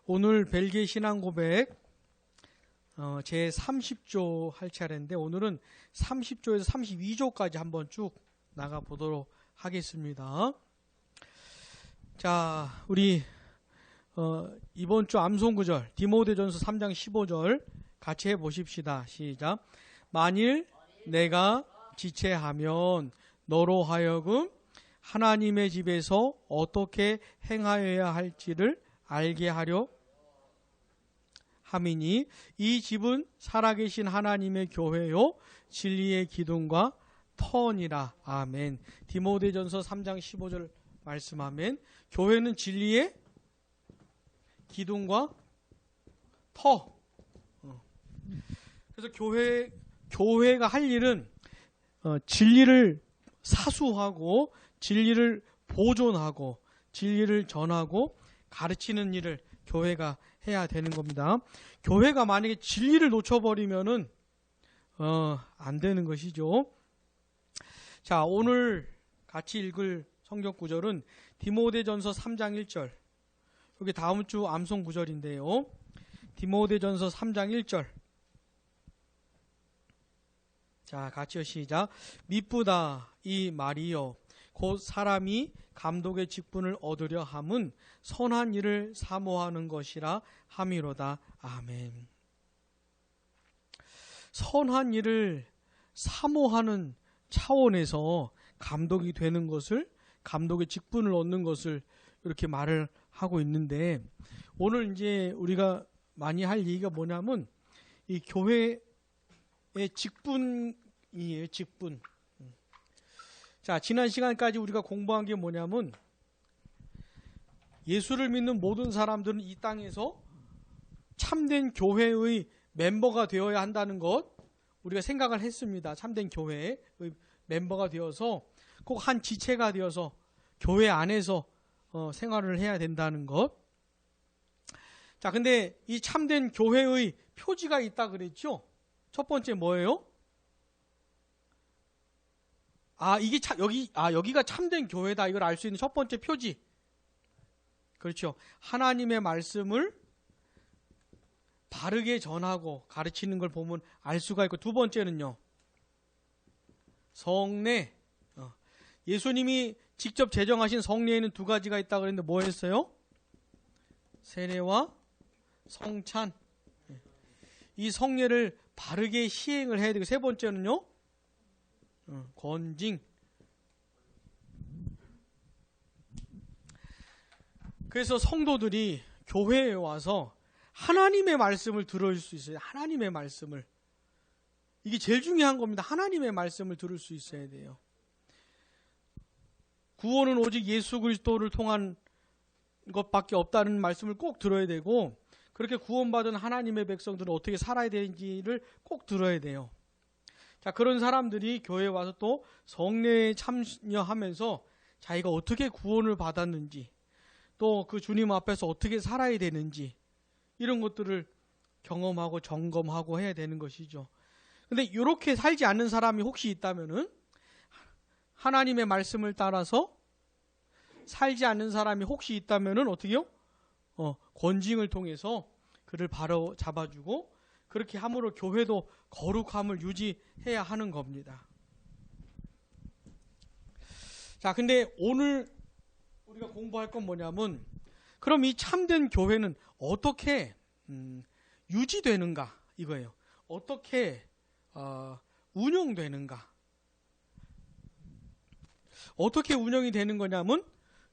오늘 벨기에 신앙고백 제 30조 할 차례인데 오늘은 30조에서 32조까지 한번 쭉 나가 보도록 하겠습니다. 자, 우리 이번 주 암송구절 디모데전서 3장 15절 같이 해보십시다. 시작. 만일 내가 지체하면 너로 하여금 하나님의 집에서 어떻게 행하여야 할지를 알게 하려 함이니 이 집은 살아계신 하나님의 교회요 진리의 기둥과 터니라. 아멘. 디모데전서 3장 15절 말씀하면 교회는 진리의 기둥과 터. 그래서 교회가 할 일은 진리를 사수하고 진리를 보존하고 진리를 전하고 가르치는 일을 교회가 해야 되는 겁니다. 교회가 만약에 진리를 놓쳐버리면은 안 되는 것이죠. 자, 오늘 같이 읽을 성경 구절은 디모데전서 3장 1절. 여기 다음 주 암송 구절인데요. 디모데전서 3장 1절. 자, 같이요. 시작. 미쁘다 이 말이요 곧 사람이 감독의 직분을 얻으려 함은 선한 일을 사모하는 것이라 함이로다. 아멘. 선한 일을 사모하는 차원에서 감독이 되는 것을, 감독의 직분을 얻는 것을 이렇게 말을 하고 있는데, 오늘 이제 우리가 많이 할 얘기가 뭐냐면 이 교회의 직분이에요. 직분. 자, 지난 시간까지 우리가 공부한 게 뭐냐면 예수를 믿는 모든 사람들은 이 땅에서 참된 교회의 멤버가 되어야 한다는 것 우리가 생각을 했습니다. 참된 교회의 멤버가 되어서 꼭 한 지체가 되어서 교회 안에서 생활을 해야 된다는 것. 자, 근데 이 참된 교회의 표지가 있다 그랬죠? 첫 번째 뭐예요? 여기가 참된 교회다. 이걸 알 수 있는 첫 번째 표지. 그렇죠. 하나님의 말씀을 바르게 전하고 가르치는 걸 보면 알 수가 있고, 두 번째는요. 성례. 예수님이 직접 제정하신 성례에는 두 가지가 있다고 그랬는데 뭐 했어요? 세례와 성찬. 이 성례를 바르게 시행을 해야 되고, 세 번째는요. 권징. 그래서 성도들이 교회에 와서 하나님의 말씀을 들을 수 있어요. 하나님의 말씀을. 이게 제일 중요한 겁니다. 하나님의 말씀을 들을 수 있어야 돼요. 구원은 오직 예수 그리스도를 통한 것밖에 없다는 말씀을 꼭 들어야 되고, 그렇게 구원받은 하나님의 백성들은 어떻게 살아야 되는지를 꼭 들어야 돼요. 자, 그런 사람들이 교회에 와서 또 성례에 참여하면서 자기가 어떻게 구원을 받았는지, 또 그 주님 앞에서 어떻게 살아야 되는지, 이런 것들을 경험하고 점검하고 해야 되는 것이죠. 근데 이렇게 살지 않는 사람이 혹시 있다면은, 하나님의 말씀을 따라서 살지 않는 사람이 혹시 있다면은 어떻게요? 권징을 통해서 그를 바로 잡아주고, 그렇게 함으로 교회도 거룩함을 유지해야 하는 겁니다. 자, 근데 오늘 우리가 공부할 건 뭐냐면, 그럼 이 참된 교회는 어떻게 유지되는가 이거예요. 어떻게 운영되는가. 어떻게 운영이 되는 거냐면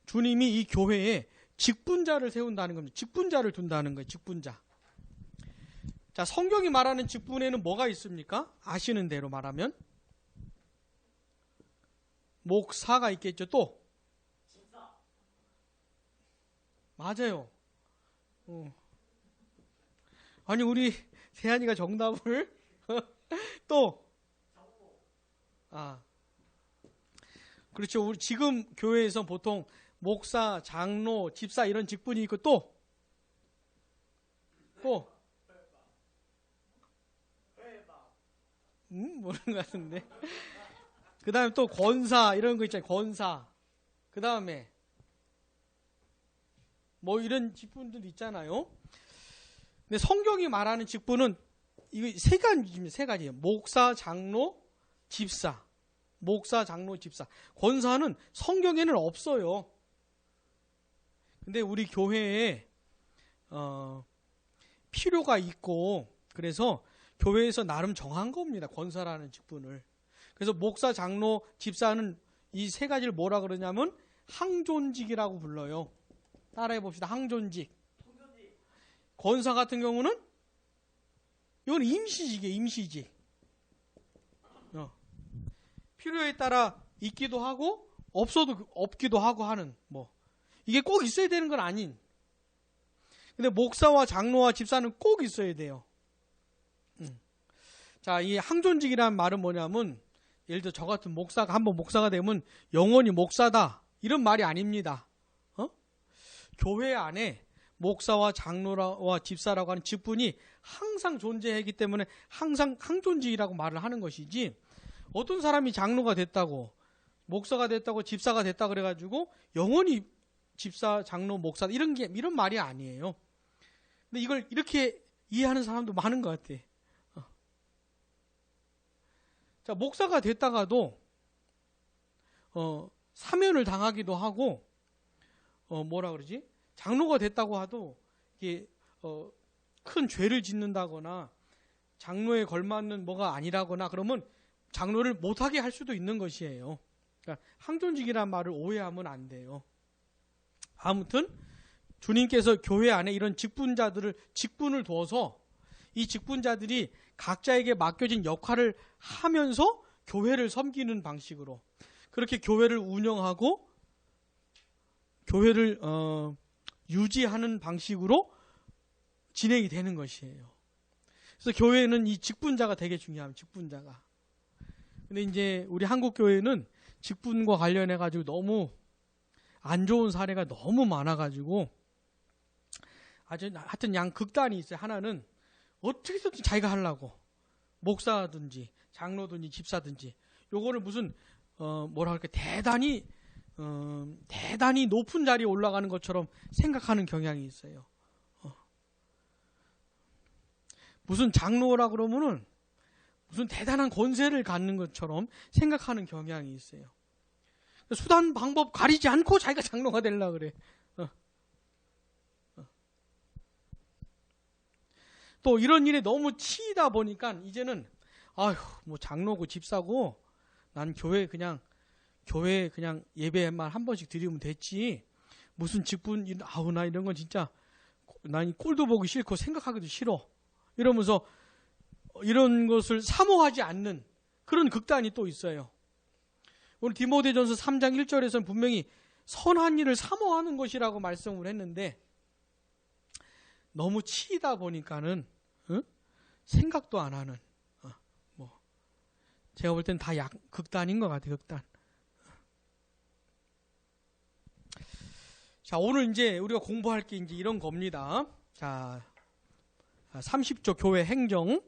주님이 이 교회에 직분자를 세운다는 겁니다. 직분자를 둔다는 거예요. 직분자. 자, 성경이 말하는 직분에는 뭐가 있습니까? 아시는 대로 말하면 목사가 있겠죠. 또 맞아요. 아니, 우리 세한이가 정답을 또 그렇죠. 우리 지금 교회에서 보통 목사, 장로, 집사 이런 직분이 있고 또 모르는 것 같은데. 그 다음에 또 권사 이런 거 있잖아요. 권사. 그 다음에 뭐 이런 직분들 있잖아요. 근데 성경이 말하는 직분은 이거 세 가지예요. 목사, 장로, 집사. 목사, 장로, 집사. 권사는 성경에는 없어요. 근데 우리 교회에 필요가 있고 그래서 교회에서 나름 정한 겁니다. 권사라는 직분을. 그래서 목사, 장로, 집사는 이 세 가지를 뭐라 그러냐면 항존직이라고 불러요. 따라해 봅시다. 항존직. 권사 같은 경우는 이건 임시직이에요. 임시직. 필요에 따라 있기도 하고 없기도 하고 하는 뭐 이게 꼭 있어야 되는 건 아닌. 근데 목사와 장로와 집사는 꼭 있어야 돼요. 자, 이 항존직이라는 말은 뭐냐면 예를 들어 저 같은 목사가 한번 목사가 되면 영원히 목사다 이런 말이 아닙니다. 교회 안에 목사와 장로와 집사라고 하는 직분이 항상 존재하기 때문에 항상 항존직이라고 말을 하는 것이지 어떤 사람이 장로가 됐다고 목사가 됐다고 집사가 됐다 그래가지고 영원히 집사, 장로, 목사 이런 말이 아니에요. 근데 이걸 이렇게 이해하는 사람도 많은 것 같아. 자, 목사가 됐다가도 사면을 당하기도 하고 뭐라 그러지? 장로가 됐다고 하도 이게 큰 죄를 짓는다거나 장로에 걸맞는 뭐가 아니라거나 그러면 장로를 못하게 할 수도 있는 것이에요. 그러니까 항존직이라는 말을 오해하면 안 돼요. 아무튼 주님께서 교회 안에 이런 직분을 두어서 이 직분자들이 각자에게 맡겨진 역할을 하면서 교회를 섬기는 방식으로 그렇게 교회를 운영하고 교회를 유지하는 방식으로 진행이 되는 것이에요. 그래서 교회는 이 직분자가 되게 중요합니다. 직분자가. 근데 이제 우리 한국 교회는 직분과 관련해 가지고 너무 안 좋은 사례가 너무 많아 가지고 하여튼 극단이 있어요. 하나는 어떻게든 자기가 하려고 목사든지 장로든지 집사든지 요거를 무슨 뭐라 할까 대단히 높은 자리에 올라가는 것처럼 생각하는 경향이 있어요. 무슨 장로라 그러면은 무슨 대단한 권세를 갖는 것처럼 생각하는 경향이 있어요. 수단 방법 가리지 않고 자기가 장로가 되려고 그래. 또 이런 일에 너무 치이다 보니까 이제는 뭐 장로고 집사고 난 교회 그냥 예배만 한 번씩 드리면 됐지. 무슨 직분 나 이런 건 진짜 난 꼴도 보기 싫고 생각하기도 싫어. 이러면서 이런 것을 사모하지 않는 그런 극단이 또 있어요. 오늘 디모데전서 3장 1절에서는 분명히 선한 일을 사모하는 것이라고 말씀을 했는데 너무 치이다 보니까는 생각도 안 하는 제가 볼 땐 다 극단인 것 같아요. 극단. 자, 오늘 이제 우리가 공부할 게 이제 이런 겁니다. 자, 30조 교회 행정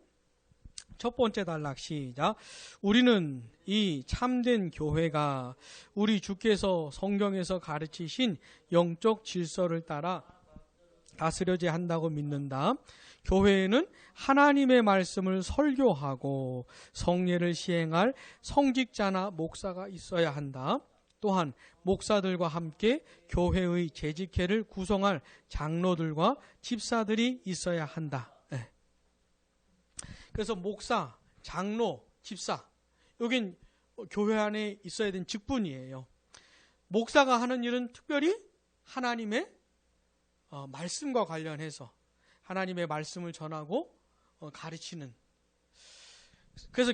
첫 번째 단락 시작. 우리는 이 참된 교회가 우리 주께서 성경에서 가르치신 영적 질서를 따라 다스려져야 한다고 믿는다. 교회에는 하나님의 말씀을 설교하고 성례를 시행할 성직자나 목사가 있어야 한다. 또한 목사들과 함께 교회의 재직회를 구성할 장로들과 집사들이 있어야 한다. 네. 그래서 목사, 장로, 집사 여긴 교회 안에 있어야 되는 직분이에요. 목사가 하는 일은 특별히 하나님의 말씀과 관련해서 하나님의 말씀을 전하고 가르치는. 그래서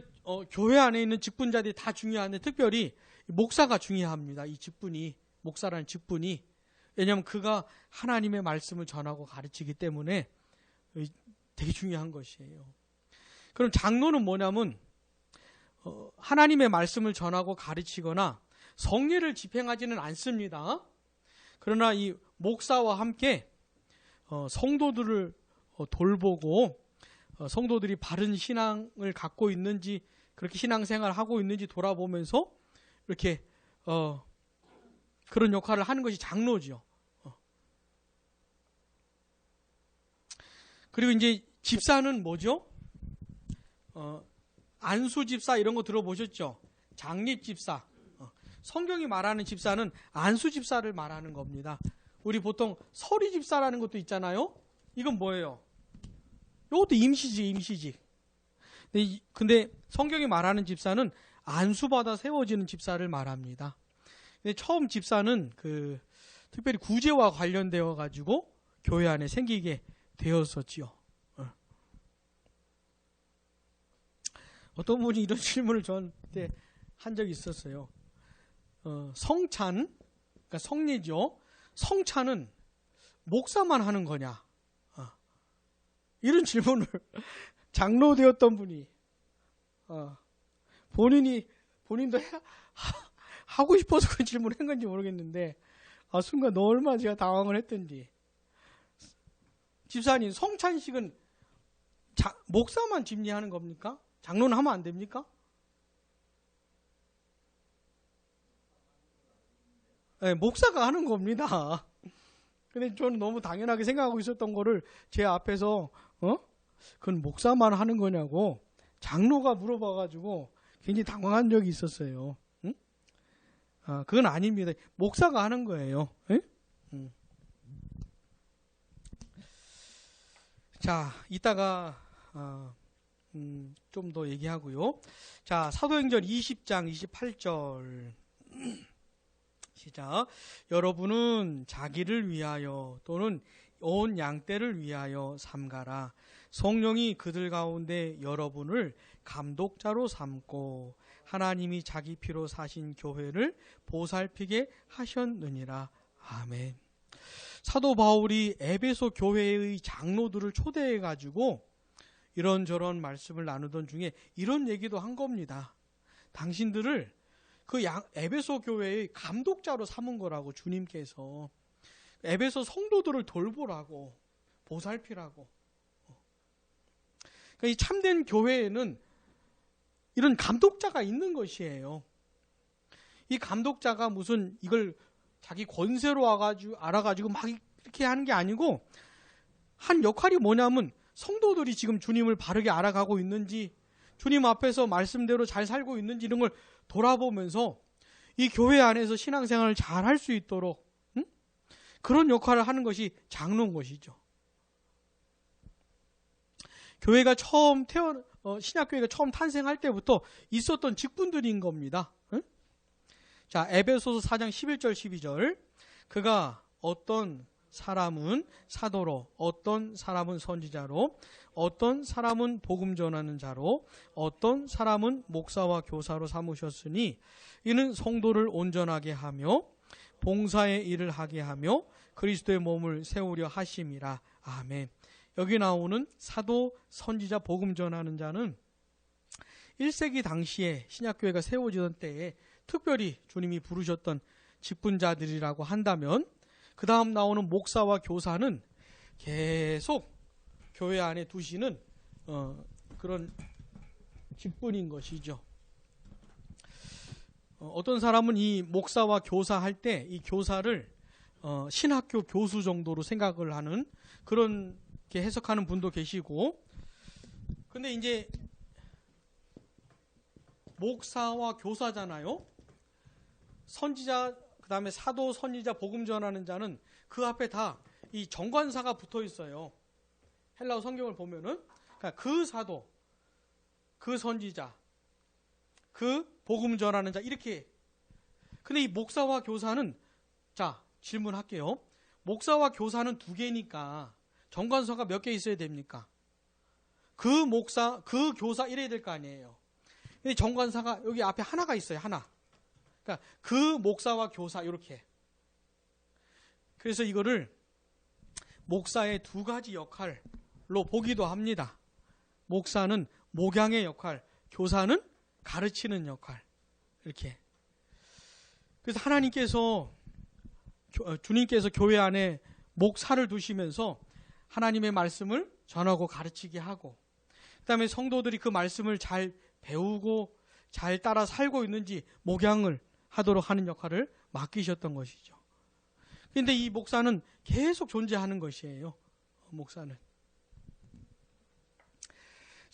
교회 안에 있는 직분자들이 다 중요한데 특별히 목사가 중요합니다. 이 직분이, 목사라는 직분이. 왜냐하면 그가 하나님의 말씀을 전하고 가르치기 때문에 되게 중요한 것이에요. 그럼 장로는 뭐냐면 하나님의 말씀을 전하고 가르치거나 성례를 집행하지는 않습니다. 그러나 이 목사와 함께 성도들을 돌보고 성도들이 바른 신앙을 갖고 있는지 그렇게 신앙생활을 하고 있는지 돌아보면서 이렇게 그런 역할을 하는 것이 장로죠. 그리고 이제 집사는 뭐죠? 안수 집사 이런 거 들어보셨죠? 장립 집사. 성경이 말하는 집사는 안수 집사를 말하는 겁니다. 우리 보통 서리 집사라는 것도 있잖아요. 이건 뭐예요? 이것도 임시직. 근데 성경이 말하는 집사는 안수받아 세워지는 집사를 말합니다. 근데 처음 집사는 특별히 구제와 관련되어 가지고 교회 안에 생기게 되었었지요. 어떤 분이 이런 질문을 저한테 한 적이 있었어요. 성찬, 그러니까 성례죠. 성찬은 목사만 하는 거냐? 이런 질문을 장로 되었던 분이 본인도 하고 싶어서 그 질문을 한 건지 모르겠는데 순간 얼마나 제가 당황을 했던지. 집사님, 성찬식은 목사만 집례하는 겁니까? 장로는 하면 안 됩니까? 네, 목사가 하는 겁니다. 근데 저는 너무 당연하게 생각하고 있었던 거를 제 앞에서 그건 목사만 하는 거냐고 장로가 물어봐가지고 굉장히 당황한 적이 있었어요. 응? 그건 아닙니다. 목사가 하는 거예요. 자, 이따가 좀 더 얘기하고요. 자, 사도행전 20장 28절 시작. 여러분은 자기를 위하여 또는 온 양떼를 위하여 삼가라. 성령이 그들 가운데 여러분을 감독자로 삼고 하나님이 자기 피로 사신 교회를 보살피게 하셨느니라. 아멘. 사도 바울이 에베소 교회의 장로들을 초대해 가지고 이런저런 말씀을 나누던 중에 이런 얘기도 한 겁니다. 당신들을 에베소 교회의 감독자로 삼은 거라고, 주님께서. 에베소 성도들을 돌보라고, 보살피라고. 그러니까 이 참된 교회에는 이런 감독자가 있는 것이에요. 이 감독자가 무슨 이걸 자기 권세로 알아가지고 막 이렇게 하는 게 아니고, 한 역할이 뭐냐면 성도들이 지금 주님을 바르게 알아가고 있는지, 주님 앞에서 말씀대로 잘 살고 있는지 이런 걸 돌아보면서 이 교회 안에서 신앙생활을 잘 할 수 있도록 그런 역할을 하는 것이 장로인 것이죠. 교회가 신약교회가 처음 탄생할 때부터 있었던 직분들인 겁니다. 자, 에베소서 4장 11절 12절. 그가 어떤 사람은 사도로, 어떤 사람은 선지자로, 어떤 사람은 복음 전하는 자로, 어떤 사람은 목사와 교사로 삼으셨으니 이는 성도를 온전하게 하며 봉사의 일을 하게 하며 그리스도의 몸을 세우려 하심이라. 아멘. 여기 나오는 사도, 선지자, 복음 전하는 자는 1세기 당시에 신약교회가 세워지던 때에 특별히 주님이 부르셨던 직분자들이라고 한다면, 그 다음 나오는 목사와 교사는 계속 교회 안에 두시는 그런 직분인 것이죠. 어떤 사람은 이 목사와 교사 할 때 이 교사를 신학교 교수 정도로 생각을 하는 그런 게 해석하는 분도 계시고, 근데 이제 목사와 교사잖아요. 선지자, 그 다음에 사도, 선지자, 복음 전하는 자는 그 앞에 다 이 정관사가 붙어 있어요. 헬라어 성경을 보면은. 그러니까 그 사도, 그 선지자, 그 복음 전하는 자, 이렇게. 근데 이 목사와 교사는, 자, 질문할게요. 목사와 교사는 두 개니까 정관사가 몇 개 있어야 됩니까? 그 목사, 그 교사 이래야 될 거 아니에요. 근데 정관사가 여기 앞에 하나가 있어요. 하나. 그러니까 그 목사와 교사 이렇게. 그래서 이거를 목사의 두 가지 역할로 보기도 합니다. 목사는 목양의 역할, 교사는 가르치는 역할. 이렇게. 그래서 주님께서 교회 안에 목사를 두시면서 하나님의 말씀을 전하고 가르치게 하고, 그 다음에 성도들이 그 말씀을 잘 배우고 잘 따라 살고 있는지 목양을 하도록 하는 역할을 맡기셨던 것이죠. 그런데 이 목사는 계속 존재하는 것이에요. 목사는.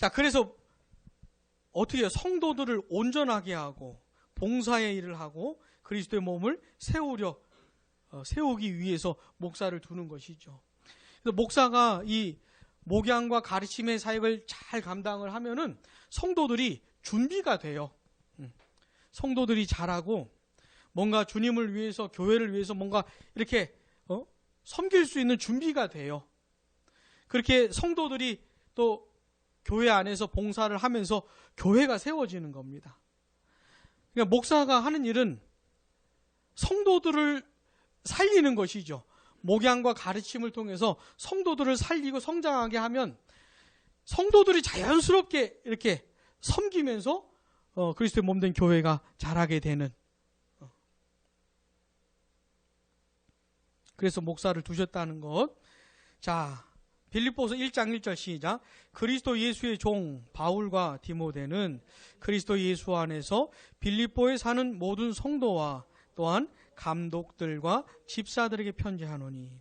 자, 그래서 어떻게 해요? 성도들을 온전하게 하고 봉사의 일을 하고 그리스도의 몸을 세우기 위해서 목사를 두는 것이죠. 그래서 목사가 이 목양과 가르침의 사역을 잘 감당을 하면은 성도들이 준비가 돼요. 성도들이 잘하고 뭔가 주님을 위해서, 교회를 위해서 뭔가 이렇게 섬길 수 있는 준비가 돼요. 그렇게 성도들이 또 교회 안에서 봉사를 하면서 교회가 세워지는 겁니다. 그러니까 목사가 하는 일은 성도들을 살리는 것이죠. 목양과 가르침을 통해서 성도들을 살리고 성장하게 하면 성도들이 자연스럽게 이렇게 섬기면서 그리스도의 몸된 교회가 자라게 되는. 그래서 목사를 두셨다는 것. 자, 빌립보서 1장 1절 시작. 그리스도 예수의 종 바울과 디모데는 그리스도 예수 안에서 빌립보에 사는 모든 성도와 또한 감독들과 집사들에게 편지하노니.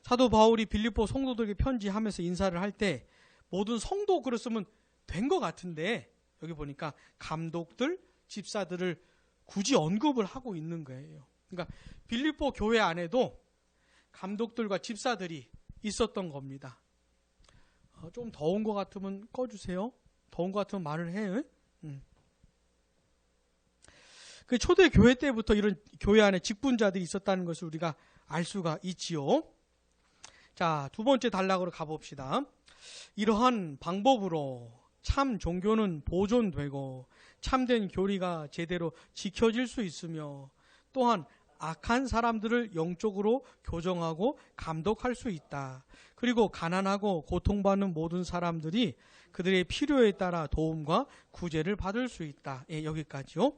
사도 바울이 빌립보 성도들에게 편지하면서 인사를 할 때 모든 성도 그랬으면 된 것 같은데 여기 보니까 감독들, 집사들을 굳이 언급을 하고 있는 거예요. 그러니까 빌립보 교회 안에도 감독들과 집사들이 있었던 겁니다. 좀 더운 것 같으면 꺼주세요. 더운 것 같으면 말을 해. 그 초대 교회 때부터 이런 교회 안에 직분자들이 있었다는 것을 우리가 알 수가 있지요. 자, 두 번째 단락으로 가봅시다. 이러한 방법으로 참 종교는 보존되고 참된 교리가 제대로 지켜질 수 있으며 또한 악한 사람들을 영적으로 교정하고 감독할 수 있다. 그리고 가난하고 고통받는 모든 사람들이 그들의 필요에 따라 도움과 구제를 받을 수 있다. 예, 여기까지요.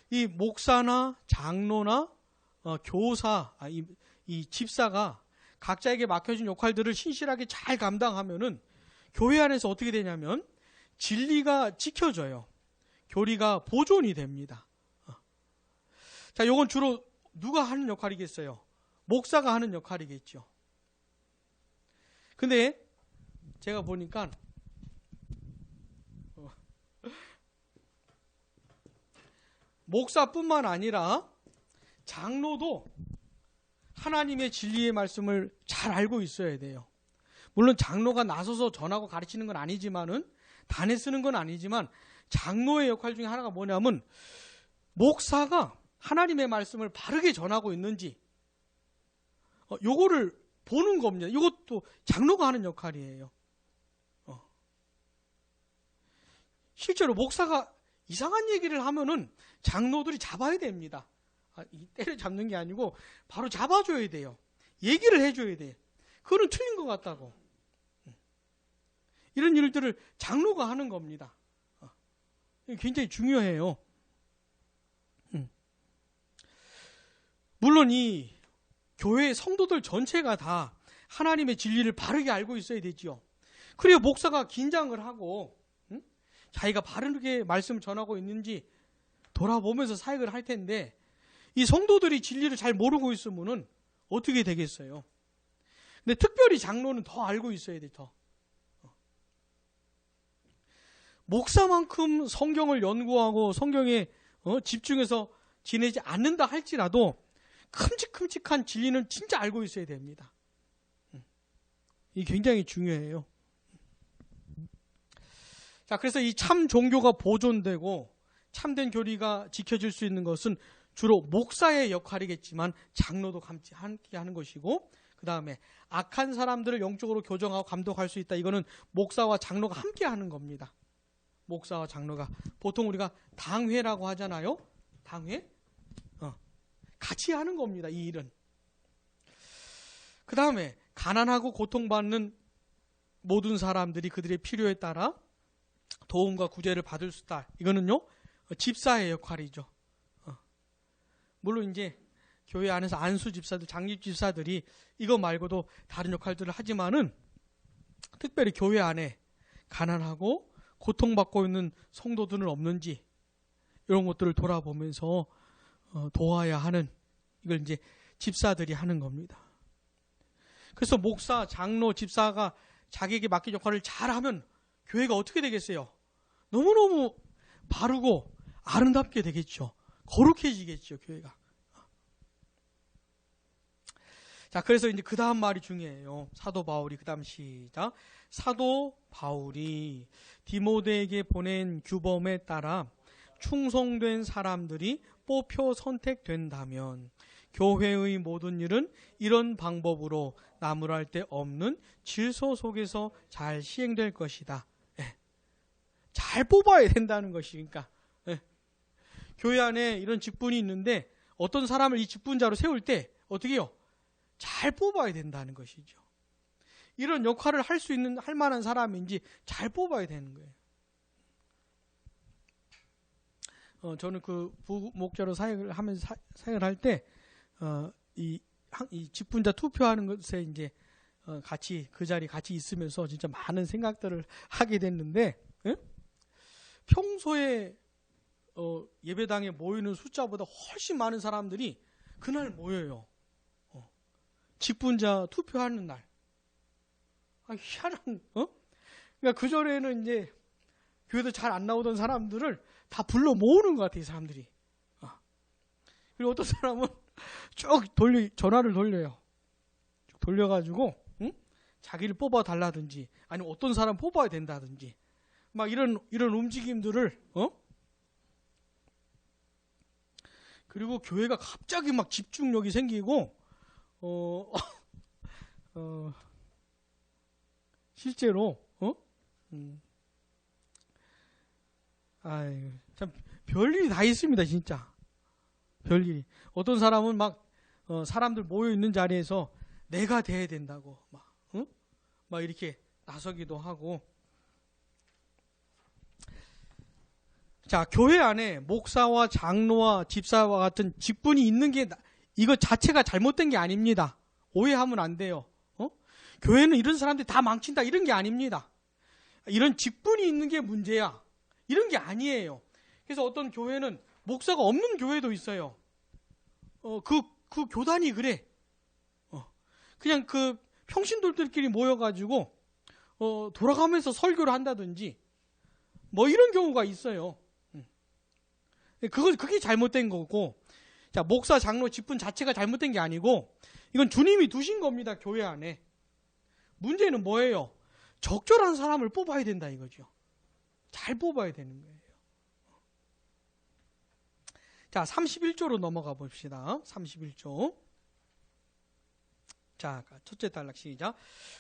이 목사나 장로나 교사, 이 집사가 각자에게 맡겨진 역할들을 신실하게 잘 감당하면은 교회 안에서 어떻게 되냐면 진리가 지켜져요. 교리가 보존이 됩니다. 자, 요건 주로 누가 하는 역할이겠어요? 목사가 하는 역할이겠죠. 근데 제가 보니까 목사뿐만 아니라 장로도 하나님의 진리의 말씀을 잘 알고 있어야 돼요. 물론 장로가 나서서 전하고 가르치는 건 아니지만은 단에 쓰는 건 아니지만 장로의 역할 중에 하나가 뭐냐면 목사가 하나님의 말씀을 바르게 전하고 있는지 요거를 보는 겁니다. 이것도 장로가 하는 역할이에요. 실제로 목사가 이상한 얘기를 하면은 장로들이 잡아야 됩니다. 때려잡는 게 아니고 바로 잡아줘야 돼요. 얘기를 해줘야 돼요. 그거는 틀린 것 같다고. 이런 일들을 장로가 하는 겁니다. 굉장히 중요해요. 물론 이 교회 성도들 전체가 다 하나님의 진리를 바르게 알고 있어야 되지요. 그래야 목사가 긴장을 하고 자기가 바르게 말씀을 전하고 있는지 돌아보면서 사역을 할 텐데 이 성도들이 진리를 잘 모르고 있으면은 어떻게 되겠어요? 근데 특별히 장로는 더 알고 있어야 돼, 더. 목사만큼 성경을 연구하고 성경에 집중해서 지내지 않는다 할지라도 큼직큼직한 진리는 진짜 알고 있어야 됩니다. 이게 굉장히 중요해요. 자, 그래서 이 참 종교가 보존되고 참된 교리가 지켜질 수 있는 것은 주로 목사의 역할이겠지만 장로도 함께 하는 것이고, 그 다음에 악한 사람들을 영적으로 교정하고 감독할 수 있다. 이거는 목사와 장로가 함께 하는 겁니다. 목사와 장로가. 보통 우리가 당회라고 하잖아요. 당회? 같이 하는 겁니다. 이 일은. 그 다음에 가난하고 고통받는 모든 사람들이 그들의 필요에 따라 도움과 구제를 받을 수 있다. 이거는요, 집사의 역할이죠. 물론 이제 교회 안에서 안수 집사들, 장립 집사들이 이거 말고도 다른 역할들을 하지만은 특별히 교회 안에 가난하고 고통받고 있는 성도들은 없는지 이런 것들을 돌아보면서 도와야 하는, 이걸 이제 집사들이 하는 겁니다. 그래서 목사, 장로, 집사가 자기에게 맡긴 역할을 잘하면 교회가 어떻게 되겠어요? 너무너무 바르고 아름답게 되겠죠. 거룩해지겠죠, 교회가. 자, 그래서 이제 그 다음 말이 중요해요. 사도 바울이, 그 다음 시작. 사도 바울이 디모데에게 보낸 규범에 따라 충성된 사람들이 뽑혀 선택된다면 교회의 모든 일은 이런 방법으로 나무랄 데 없는 질서 속에서 잘 시행될 것이다. 예. 잘 뽑아야 된다는 것이니까. 예. 교회 안에 이런 직분이 있는데 어떤 사람을 이 직분자로 세울 때 어떻게 해요? 잘 뽑아야 된다는 것이죠. 이런 역할을 할 수 있는, 할 만한 사람인지 잘 뽑아야 되는 거예요. 저는 그 부목자로 사역을 하면서 사역을 할 때, 이 직분자 투표하는 것에 이제, 같이, 그 자리에 같이 있으면서 진짜 많은 생각들을 하게 됐는데, 예? 평소에, 예배당에 모이는 숫자보다 훨씬 많은 사람들이 그날 모여요. 직분자 투표하는 날. 희한한, 그러니까 그 전에는 이제 교회도 잘 안 나오던 사람들을 다 불러 모으는 것 같아요, 이 사람들이. 그리고 어떤 사람은 쭉 전화를 돌려요. 쭉 돌려가지고, 자기를 뽑아달라든지, 아니면 어떤 사람 뽑아야 된다든지, 막 이런 움직임들을, 그리고 교회가 갑자기 막 집중력이 생기고, 실제로, 참, 별일이 다 있습니다, 진짜. 별일이. 어떤 사람은 막, 사람들 모여있는 자리에서 내가 돼야 된다고, 막 이렇게 나서기도 하고. 자, 교회 안에 목사와 장로와 집사와 같은 직분이 있는 게, 이거 자체가 잘못된 게 아닙니다. 오해하면 안 돼요. 교회는 이런 사람들이 다 망친다, 이런 게 아닙니다. 이런 직분이 있는 게 문제야. 이런 게 아니에요. 그래서 어떤 교회는 목사가 없는 교회도 있어요. 그 교단이 그래. 그냥 그 평신도들끼리 모여가지고, 돌아가면서 설교를 한다든지, 뭐 이런 경우가 있어요. 그게 잘못된 거고, 자, 목사, 장로, 직분 자체가 잘못된 게 아니고, 이건 주님이 두신 겁니다, 교회 안에. 문제는 뭐예요? 적절한 사람을 뽑아야 된다 이거죠. 잘 뽑아야 되는 거예요. 자, 31조로 넘어가 봅시다. 31조. 자, 첫째 단락 시작.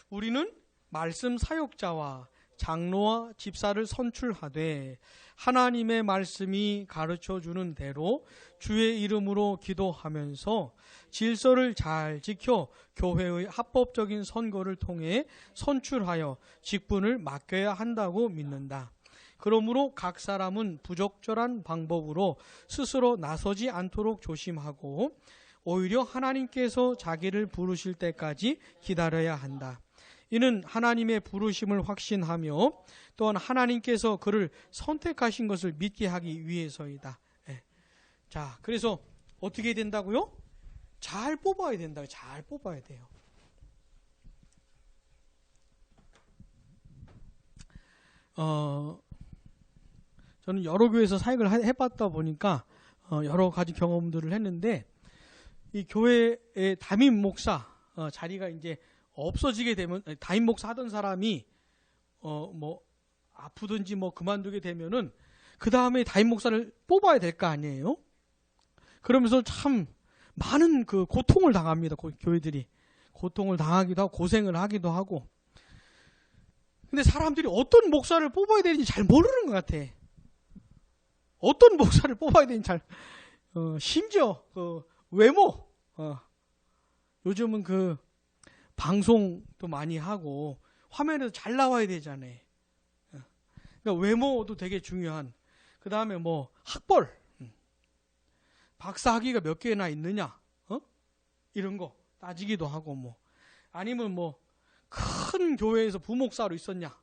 우리는 말씀 사역자와 장로와 집사를 선출하되 하나님의 말씀이 가르쳐주는 대로 주의 이름으로 기도하면서 질서를 잘 지켜 교회의 합법적인 선거를 통해 선출하여 직분을 맡겨야 한다고 믿는다. 그러므로 각 사람은 부적절한 방법으로 스스로 나서지 않도록 조심하고 오히려 하나님께서 자기를 부르실 때까지 기다려야 한다. 이는 하나님의 부르심을 확신하며 또한 하나님께서 그를 선택하신 것을 믿게 하기 위해서이다. 네. 자, 그래서 어떻게 된다고요? 잘 뽑아야 된다. 잘 뽑아야 돼요. 저는 여러 교회에서 사역을 해봤다 보니까 여러 가지 경험들을 했는데 이 교회의 담임 목사 자리가 이제 없어지게 되면 담임 목사 하던 사람이 뭐 아프든지 뭐 그만두게 되면은 그 다음에 담임 목사를 뽑아야 될 거 아니에요? 그러면서 참 많은 그 고통을 당합니다. 교회들이 고통을 당하기도 하고 고생을 하기도 하고. 근데 사람들이 어떤 목사를 뽑아야 되는지 잘 모르는 것 같아. 어떤 목사를 뽑아야 되는지 심지어 그 외모, 요즘은 그 방송도 많이 하고 화면에도 잘 나와야 되잖아요. 그러니까 외모도 되게 중요한. 그 다음에 뭐 학벌, 박사 학위가 몇 개나 있느냐, 이런 거 따지기도 하고 뭐 아니면 뭐 큰 교회에서 부목사로 있었냐,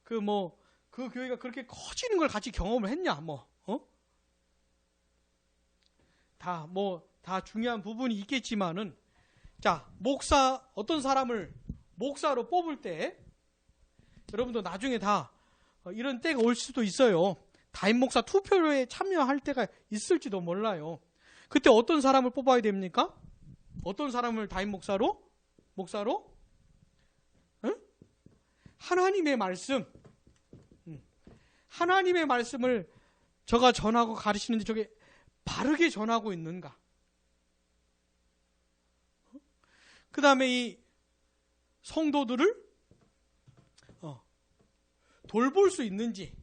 그 교회가 그렇게 커지는 걸 같이 경험을 했냐, 다 중요한 부분이 있겠지만은, 자, 어떤 사람을 목사로 뽑을 때, 여러분도 나중에 다 이런 때가 올 수도 있어요. 담임 목사 투표에 참여할 때가 있을지도 몰라요. 그때 어떤 사람을 뽑아야 됩니까? 어떤 사람을 담임 목사로? 응? 하나님의 말씀. 하나님의 말씀을 저가 전하고 가르치는데 저게 바르게 전하고 있는가? 그 다음에 이 성도들을 돌볼 수 있는지,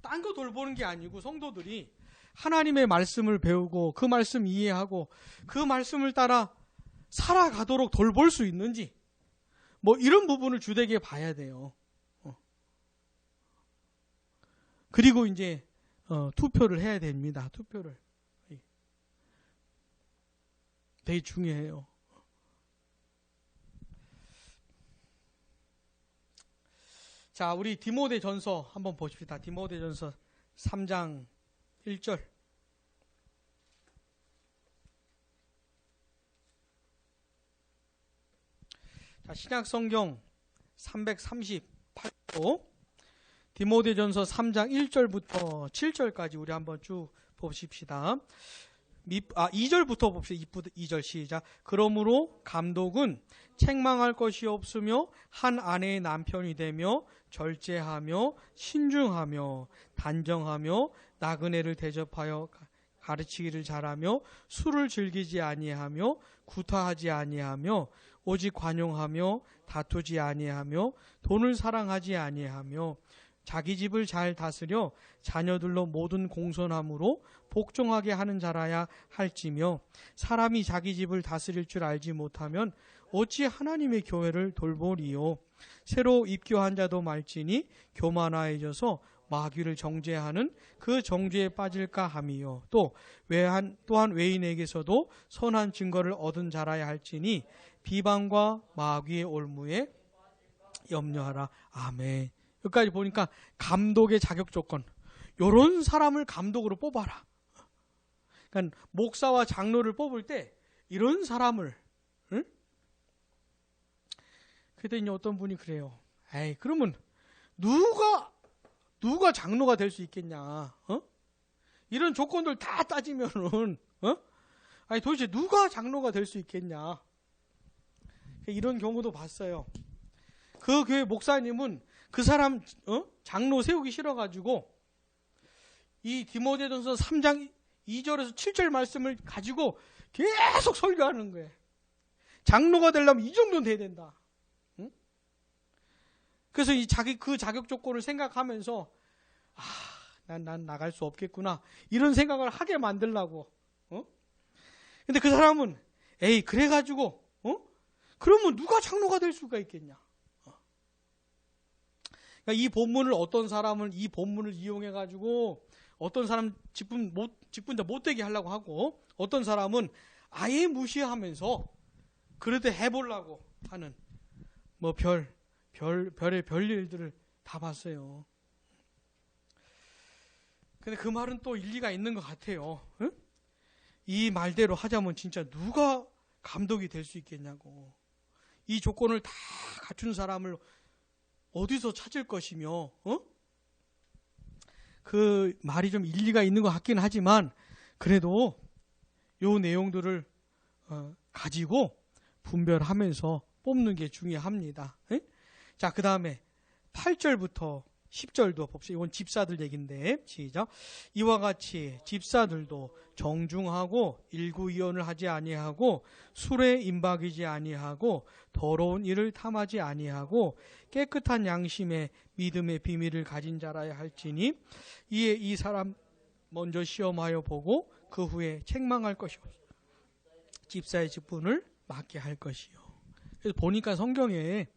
딴 거 돌보는 게 아니고 성도들이 하나님의 말씀을 배우고 그 말씀 이해하고 그 말씀을 따라 살아가도록 돌볼 수 있는지, 뭐 이런 부분을 주되게 봐야 돼요. 그리고 이제 투표를 해야 됩니다. 투표를. 되게 중요해요. 자, 우리 디모데전서 한번 보십시다. 디모데전서 3장 1절. 자, 신약성경 338호 디모데전서 3장 1절부터 7절까지 우리 한번 쭉 보십시다. 2절부터 봅시다. 2절 시작. 그러므로 감독은 책망할 것이 없으며 한 아내의 남편이 되며 절제하며 신중하며 단정하며 나그네를 대접하여 가르치기를 잘하며 술을 즐기지 아니하며 구타하지 아니하며 오직 관용하며 다투지 아니하며 돈을 사랑하지 아니하며 자기 집을 잘 다스려 자녀들로 모든 공손함으로 복종하게 하는 자라야 할지며 사람이 자기 집을 다스릴 줄 알지 못하면 어찌 하나님의 교회를 돌보리요. 새로 입교한 자도 말지니 교만하여져서 마귀를 정죄하는 그 정죄에 빠질까 함이요. 또한 외인에게서도 선한 증거를 얻은 자라야 할지니 비방과 마귀의 올무에 염려하라. 아멘. 여기까지 보니까 감독의 자격 조건, 요런 사람을 감독으로 뽑아라. 그러니까 목사와 장로를 뽑을 때 이런 사람을, 응? 그랬더니 어떤 분이 그래요. 에이, 그러면 누가 장로가 될 수 있겠냐? 이런 조건들 다 따지면은, 아니 도대체 누가 장로가 될 수 있겠냐? 이런 경우도 봤어요. 그 교회 목사님은 그 사람 장로 세우기 싫어가지고 이 디모데전서 3장 2절에서 7절 말씀을 가지고 계속 설교하는 거예요. 장로가 되려면 이 정도는 돼야 된다. 응? 그래서 그 자격 조건을 생각하면서 난 나갈 수 없겠구나 이런 생각을 하게 만들려고. 근데 그 사람은 에이 그래가지고 그러면 누가 장로가 될 수가 있겠냐? 그러니까 이 본문을 어떤 사람은 이 본문을 이용해 가지고 어떤 사람 직분자 못되게 하려고 하고 어떤 사람은 아예 무시하면서 그래도 해보려고 하는 뭐 별의 별일들을 다 봤어요. 근데 그 말은 또 일리가 있는 것 같아요. 응? 이 말대로 하자면 진짜 누가 감독이 될 수 있겠냐고. 이 조건을 다 갖춘 사람을 어디서 찾을 것이며, 그 말이 좀 일리가 있는 것 같긴 하지만, 그래도 요 내용들을 가지고 분별하면서 뽑는 게 중요합니다. 에? 자, 그 다음에 8절부터 10절도 봅시다. 이건 집사들 얘기인데, 시작. 이와 같이 집사들도 정중하고 일구이언을 하지 아니하고 술에 임박이지 아니하고 더러운 일을 탐하지 아니하고 깨끗한 양심에 믿음의 비밀을 가진 자라야 할지니 이에 이 사람 먼저 시험하여 보고 그 후에 책망할 것이요 집사의 직분을 맡게 할 것이요. 그래서 보니까 성경에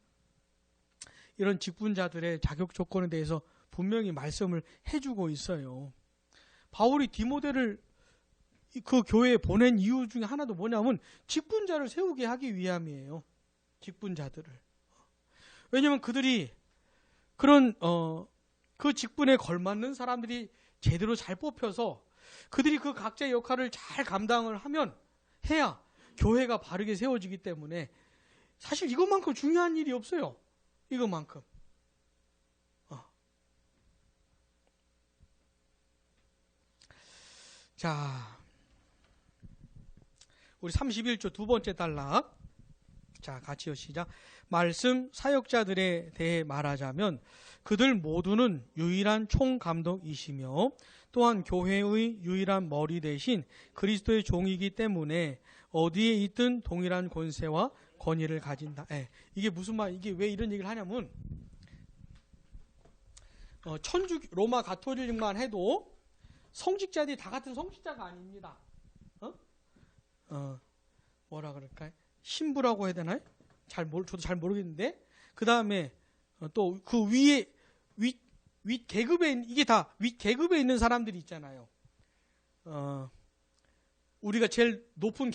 이런 직분자들의 자격 조건에 대해서 분명히 말씀을 해주고 있어요. 바울이 디모데를 그 교회에 보낸 이유 중에 하나도 뭐냐면 직분자를 세우게 하기 위함이에요. 직분자들을. 왜냐하면 그들이 그런 그 직분에 걸맞는 사람들이 제대로 잘 뽑혀서 그들이 그 각자의 역할을 잘 감당을 해야 교회가 바르게 세워지기 때문에 사실 이것만큼 중요한 일이 없어요. 이것만큼. 자, 우리 31조 두 번째 단락. 자, 같이요. 시작. 말씀 사역자들에 대해 말하자면 그들 모두는 유일한 총감독이시며 또한 교회의 유일한 머리 대신 그리스도의 종이기 때문에 어디에 있든 동일한 권세와 권위를 가진다. 이게 무슨 말, 이게 왜 이런 얘기를 하냐면 천주 로마 가톨릭만 해도 성직자들이 다 같은 성직자가 아닙니다. 뭐라 그럴까요? 신부라고 해야 되나요? 저도 잘 모르겠는데, 그 다음에 또 그 위에 윗 계급에, 이게 다 윗 계급에 있는 사람들이 있잖아요. 우리가 제일 높은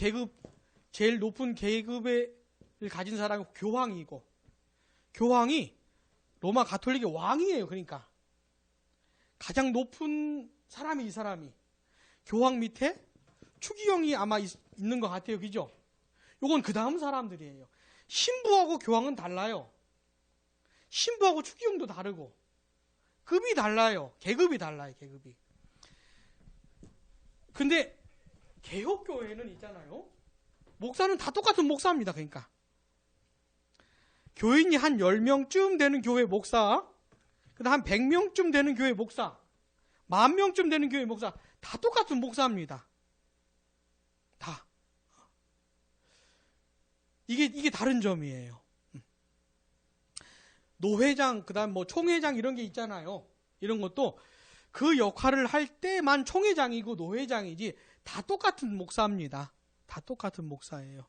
계급을 가진 사람이 교황이고, 교황이 로마 가톨릭의 왕이에요. 그러니까 가장 높은 사람이 이 사람이, 교황 밑에 추기경이 아마 있는 것 같아요. 그죠? 요건 그 다음 사람들이에요. 신부하고 교황은 달라요. 신부하고 추기경도 다르고 급이 달라요. 계급이 달라요. 계급이. 근데 개혁교회는 있잖아요. 목사는 다 똑같은 목사입니다. 그러니까 교인이 한 10명쯤 되는 교회 목사, 그다음 한 100명쯤 되는 교회 목사, 10,000명쯤 되는 교회 목사, 다 똑같은 목사입니다. 다. 이게 다른 점이에요. 노회장, 그다음 뭐 총회장 이런 게 있잖아요. 이런 것도 그 역할을 할 때만 총회장이고 노회장이지 다 똑같은 목사입니다. 다 똑같은 목사예요.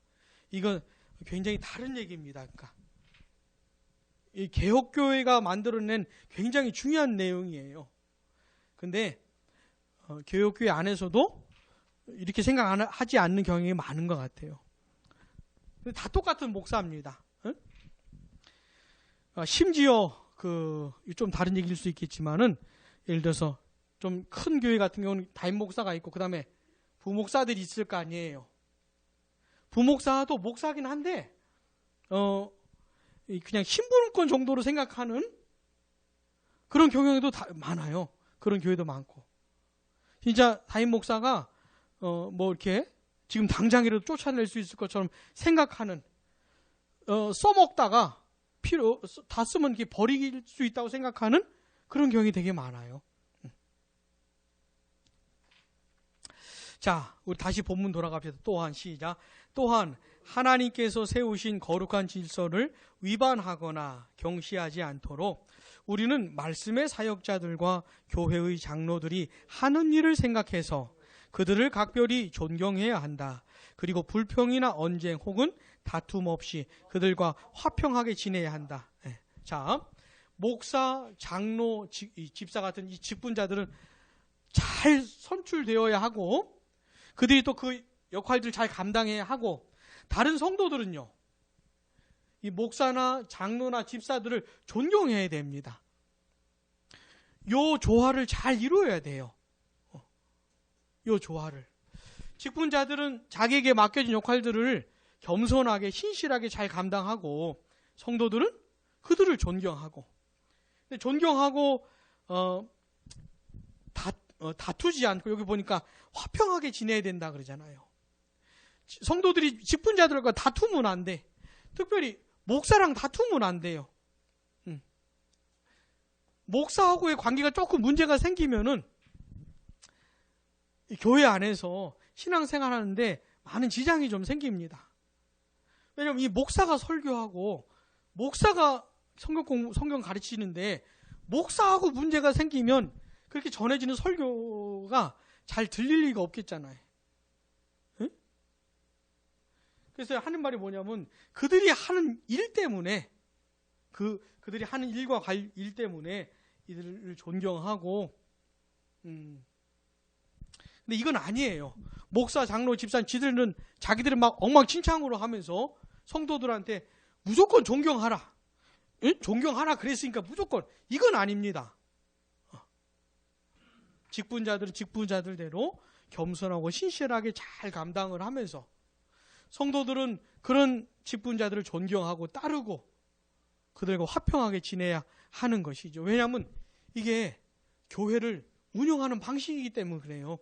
이건 굉장히 다른 얘기입니다. 그러니까 이 개혁교회가 만들어낸 굉장히 중요한 내용이에요. 근데 개혁교회 안에서도 이렇게 생각하지 않는 경향이 많은 것 같아요. 다 똑같은 목사입니다. 심지어 좀 다른 얘기일 수 있겠지만은, 예를 들어서 좀 큰 교회 같은 경우는 담임 목사가 있고 그 다음에 부목사들이 있을 거 아니에요. 부목사도 목사긴 한데 그냥 신분권 정도로 생각하는 그런 경향도 많아요. 그런 교회도 많고, 진짜 담임 목사가 뭐 이렇게 지금 당장이라도 쫓아낼 수 있을 것처럼 생각하는, 써먹다가 다 쓰면 이렇게 버릴 수 있다고 생각하는 그런 경향이 되게 많아요. 자, 우리 다시 본문 돌아갑시다. 또한 시작. 또한 하나님께서 세우신 거룩한 질서를 위반하거나 경시하지 않도록 우리는 말씀의 사역자들과 교회의 장로들이 하는 일을 생각해서 그들을 각별히 존경해야 한다. 그리고 불평이나 언쟁 혹은 다툼 없이 그들과 화평하게 지내야 한다. 자, 목사, 장로, 집사 같은 이 직분자들은 잘 선출되어야 하고 그들이 또 그 역할들을 잘 감당해야 하고, 다른 성도들은요, 이 목사나 장로나 집사들을 존경해야 됩니다. 요 조화를 잘 이루어야 돼요. 요 조화를. 직분자들은 자기에게 맡겨진 역할들을 겸손하게 신실하게 잘 감당하고, 성도들은 그들을 존경하고, 근데 존경하고 다투지 않고, 여기 보니까 화평하게 지내야 된다 그러잖아요. 성도들이 직분자들과 다투면 안 돼. 특별히 목사랑 다투면 안 돼요. 목사하고의 관계가 조금 문제가 생기면은 교회 안에서 신앙생활 하는데 많은 지장이 좀 생깁니다. 왜냐하면 이 목사가 설교하고 목사가 성경 가르치는데 목사하고 문제가 생기면 그렇게 전해지는 설교가 잘 들릴 리가 없겠잖아요. 응? 그래서 하는 말이 뭐냐면 그들이 하는 일 때문에 그들이 하는 일과 일 때문에 이들을 존경하고 근데 이건 아니에요. 목사, 장로, 집사, 지들은 자기들은 막 엉망진창으로 하면서 성도들한테 무조건 존경하라. 응? 존경하라 그랬으니까 무조건. 이건 아닙니다. 직분자들은 직분자들대로 겸손하고 신실하게 잘 감당을 하면서 성도들은 그런 직분자들을 존경하고 따르고 그들과 화평하게 지내야 하는 것이죠. 왜냐하면 이게 교회를 운영하는 방식이기 때문에 그래요.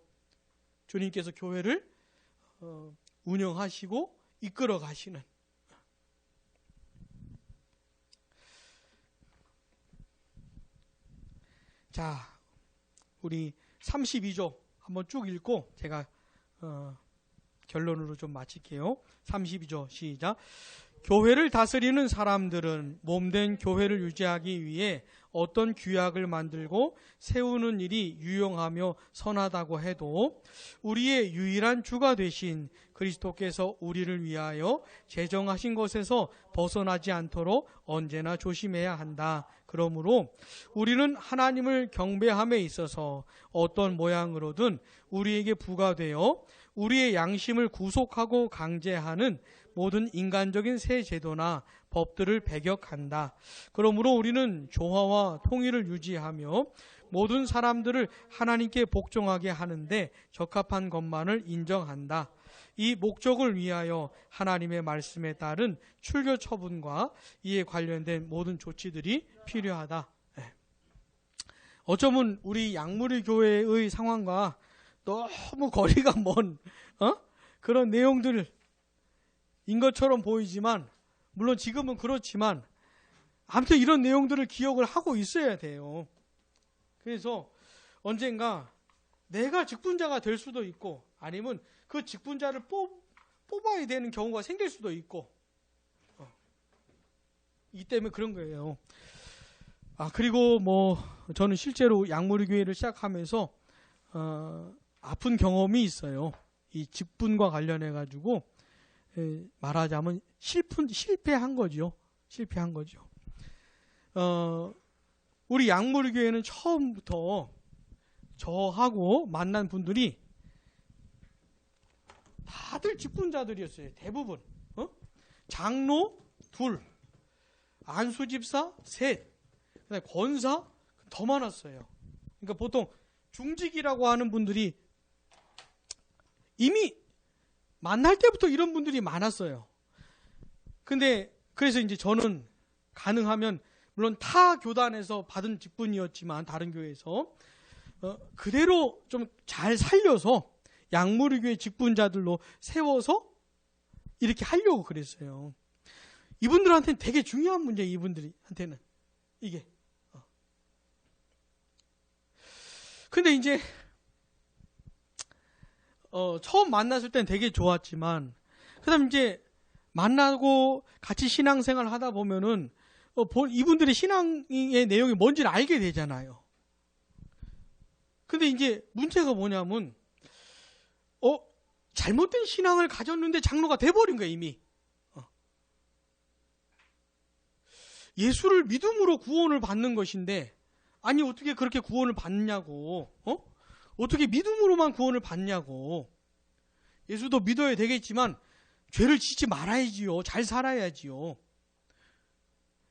주님께서 교회를 운영하시고 이끌어 가시는. 자, 우리 32조 한번 쭉 읽고 제가 결론으로 좀 마칠게요. 32조 시작. 교회를 다스리는 사람들은 몸된 교회를 유지하기 위해 어떤 규약을 만들고 세우는 일이 유용하며 선하다고 해도 우리의 유일한 주가 되신 그리스도께서 우리를 위하여 제정하신 것에서 벗어나지 않도록 언제나 조심해야 한다. 그러므로 우리는 하나님을 경배함에 있어서 어떤 모양으로든 우리에게 부과되어 우리의 양심을 구속하고 강제하는 모든 인간적인 새 제도나 법들을 배격한다. 그러므로 우리는 조화와 통일을 유지하며 모든 사람들을 하나님께 복종하게 하는데 적합한 것만을 인정한다. 이 목적을 위하여 하나님의 말씀에 따른 출교 처분과 이에 관련된 모든 조치들이 필요하다. 어쩌면 우리 양무리 교회의 상황과 너무 거리가 먼 그런 내용들인 것처럼 보이지만, 물론 지금은 그렇지만 아무튼 이런 내용들을 기억을 하고 있어야 돼요. 그래서 언젠가 내가 직분자가 될 수도 있고, 아니면 그 직분자를 뽑아야 되는 경우가 생길 수도 있고, 이 때문에 그런 거예요. 그리고 저는 실제로 양무리교회를 시작하면서 아픈 경험이 있어요. 이 직분과 관련해 가지고 말하자면 실패한 거죠. 실패한 거죠. 우리 양무리교회는 처음부터 저하고 만난 분들이 다들 직분자들이었어요. 대부분. 장로 2, 안수집사 3, 그다음에 권사 더 많았어요. 그러니까 보통 중직이라고 하는 분들이 이미 만날 때부터 이런 분들이 많았어요. 근데 그래서 이제 저는 가능하면, 물론 타 교단에서 받은 직분이었지만 다른 교회에서 그대로 좀 잘 살려서 양무리교회 직분자들로 세워서 이렇게 하려고 그랬어요. 이분들한테는 되게 중요한 문제예요. 이분들한테는 이게. 근데 이제 처음 만났을 땐 되게 좋았지만, 그다음 이제 만나고 같이 신앙생활 하다 보면은 이분들의 신앙의 내용이 뭔지를 알게 되잖아요. 근데 이제 문제가 뭐냐면 잘못된 신앙을 가졌는데 장로가 돼버린 거예요, 이미. 예수를 믿음으로 구원을 받는 것인데, 아니 어떻게 그렇게 구원을 받냐고, 어떻게 믿음으로만 구원을 받냐고. 예수도 믿어야 되겠지만 죄를 짓지 말아야지요. 잘 살아야지요.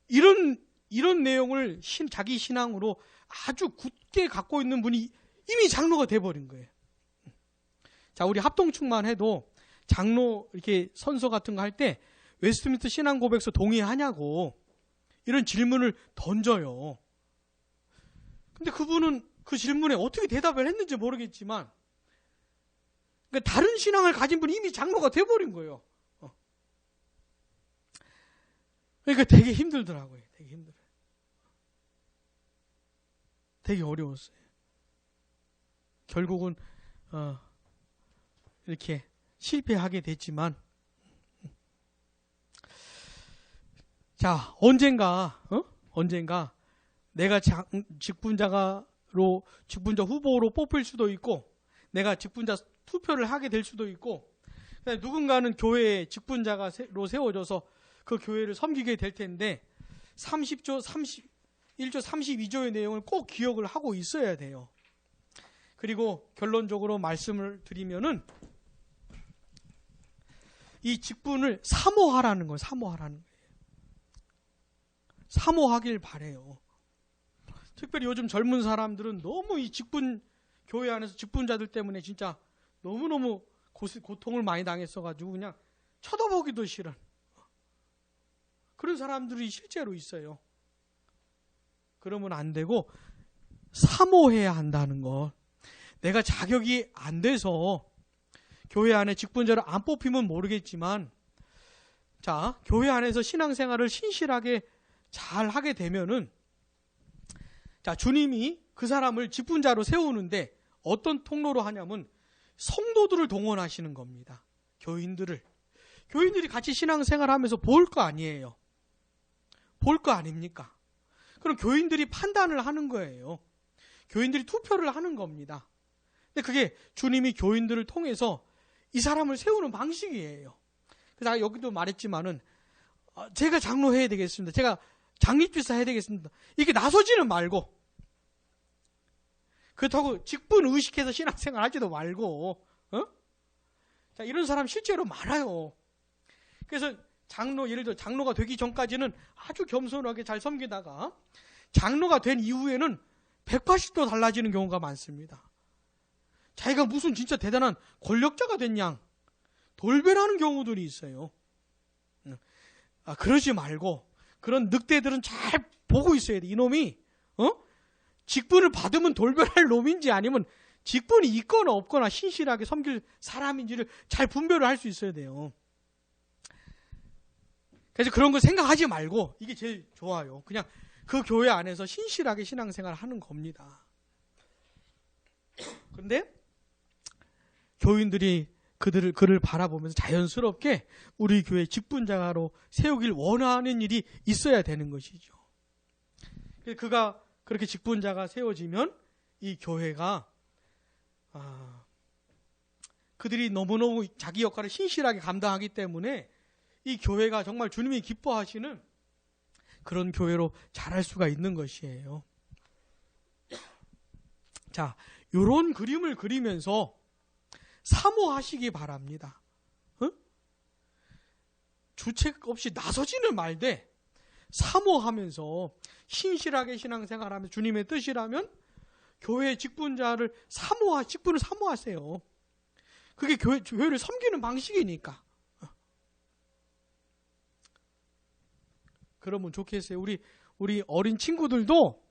이런 내용을 자기 신앙으로 아주 굳게 갖고 있는 분이 이미 장로가 돼버린 거예요. 자, 우리 합동축만 해도 장로 이렇게 선서 같은 거 할 때 웨스트민스터 신앙고백서 동의하냐고 이런 질문을 던져요. 근데 그분은 그 질문에 어떻게 대답을 했는지 모르겠지만, 그러니까 다른 신앙을 가진 분이 이미 장로가 돼버린 거예요. 그러니까 되게 힘들더라고요. 되게 힘들어요. 되게 어려웠어요. 결국은 이렇게 실패하게 됐지만, 자, 언젠가 내가 직분자 후보로 뽑힐 수도 있고, 내가 직분자 투표를 하게 될 수도 있고, 누군가는 교회에 직분자로 세워져서 그 교회를 섬기게 될 텐데, 30조, 31조, 32조의 내용을 꼭 기억을 하고 있어야 돼요. 그리고 결론적으로 말씀을 드리면은, 이 직분을 사모하라는 거예요. 사모하길 바래요. 특별히 요즘 젊은 사람들은 너무 이 교회 안에서 직분자들 때문에 진짜 너무너무 고통을 많이 당했어가지고 그냥 쳐다보기도 싫은 그런 사람들이 실제로 있어요. 그러면 안 되고 사모해야 한다는 것. 내가 자격이 안 돼서 교회 안에 직분자로 안 뽑히면 모르겠지만, 자, 교회 안에서 신앙생활을 신실하게 잘 하게 되면은, 자, 주님이 그 사람을 직분자로 세우는데 어떤 통로로 하냐면 성도들을 동원하시는 겁니다. 교인들이 같이 신앙생활 하면서 볼 거 아니에요. 볼 거 아닙니까? 그럼 교인들이 판단을 하는 거예요. 교인들이 투표를 하는 겁니다. 근데 그게 주님이 교인들을 통해서 이 사람을 세우는 방식이에요. 그래서 여기도 말했지만은, 제가 장로해야 되겠습니다. 제가 장립주사 해야 되겠습니다. 이렇게 나서지는 말고, 그렇다고 직분 의식해서 신앙생활 하지도 말고, 자, 이런 사람 실제로 많아요. 그래서 예를 들어 장로가 되기 전까지는 아주 겸손하게 잘 섬기다가 장로가 된 이후에는 180도 달라지는 경우가 많습니다. 자기가 무슨 진짜 대단한 권력자가 된 양 돌변하는 경우들이 있어요. 그러지 말고 그런 늑대들은 잘 보고 있어야 돼. 이놈이 직분을 받으면 돌변할 놈인지 아니면 직분이 있거나 없거나 신실하게 섬길 사람인지를 잘 분별을 할 수 있어야 돼요. 그래서 그런 거 생각하지 말고 이게 제일 좋아요. 그냥 그 교회 안에서 신실하게 신앙생활을 하는 겁니다. 그런데 교인들이 그를 바라보면서 자연스럽게 우리 교회 직분자로 세우길 원하는 일이 있어야 되는 것이죠. 그가 그렇게 직분자가 세워지면 이 교회가 그들이 너무너무 자기 역할을 신실하게 감당하기 때문에 이 교회가 정말 주님이 기뻐하시는 그런 교회로 자랄 수가 있는 것이에요. 자, 요런 그림을 그리면서 사모하시기 바랍니다. 주책 없이 나서지는 말되 사모하면서 신실하게 신앙생활하면서 주님의 뜻이라면 교회의 직분자를 직분을 사모하세요. 그게 교회를 섬기는 방식이니까. 그러면 좋겠어요. 우리 어린 친구들도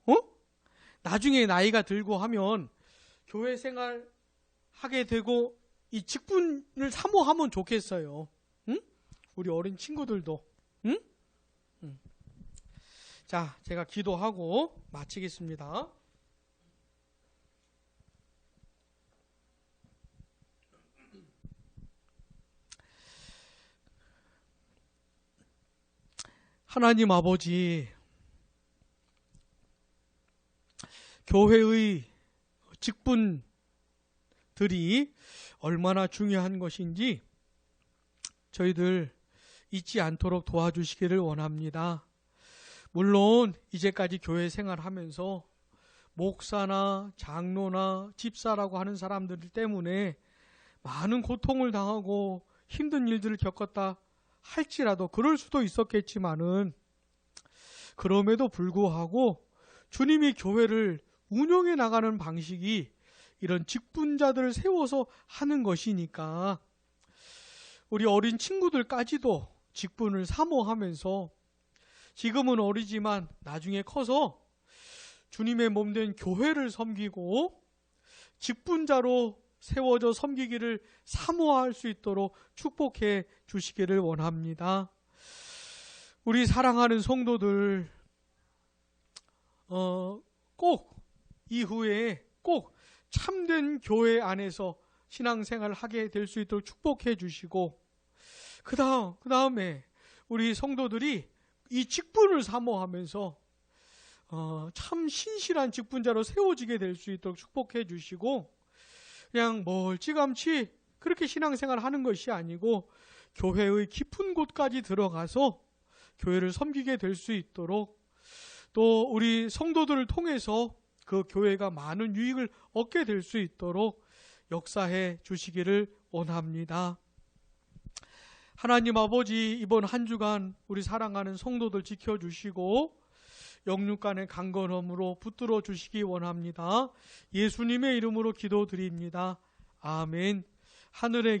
나중에 나이가 들고 하면 교회 생활 하게 되고 이 직분을 사모하면 좋겠어요. 응? 우리 어린 친구들도. 응? 자, 제가 기도하고 마치겠습니다. 하나님 아버지, 교회의 직분들이 얼마나 중요한 것인지 저희들 잊지 않도록 도와주시기를 원합니다. 물론 이제까지 교회 생활하면서 목사나 장로나 집사라고 하는 사람들 때문에 많은 고통을 당하고 힘든 일들을 겪었다 할지라도 그럴 수도 있었겠지만은 그럼에도 불구하고 주님이 교회를 운영해 나가는 방식이 이런 직분자들을 세워서 하는 것이니까 우리 어린 친구들까지도 직분을 사모하면서 지금은 어리지만 나중에 커서 주님의 몸된 교회를 섬기고 직분자로 세워져 섬기기를 사모할 수 있도록 축복해 주시기를 원합니다. 우리 사랑하는 성도들 꼭 이후에 꼭 참된 교회 안에서 신앙생활을 하게 될 수 있도록 축복해 주시고 그 다음에 우리 성도들이 이 직분을 사모하면서 참 신실한 직분자로 세워지게 될 수 있도록 축복해 주시고 그냥 멀찌감치 그렇게 신앙생활 하는 것이 아니고 교회의 깊은 곳까지 들어가서 교회를 섬기게 될 수 있도록 또 우리 성도들을 통해서 그 교회가 많은 유익을 얻게 될 수 있도록 역사해 주시기를 원합니다. 하나님 아버지, 이번 한 주간 우리 사랑하는 성도들 지켜주시고 영육간의 강건함으로 붙들어 주시기 원합니다. 예수님의 이름으로 기도드립니다. 아멘. 하늘의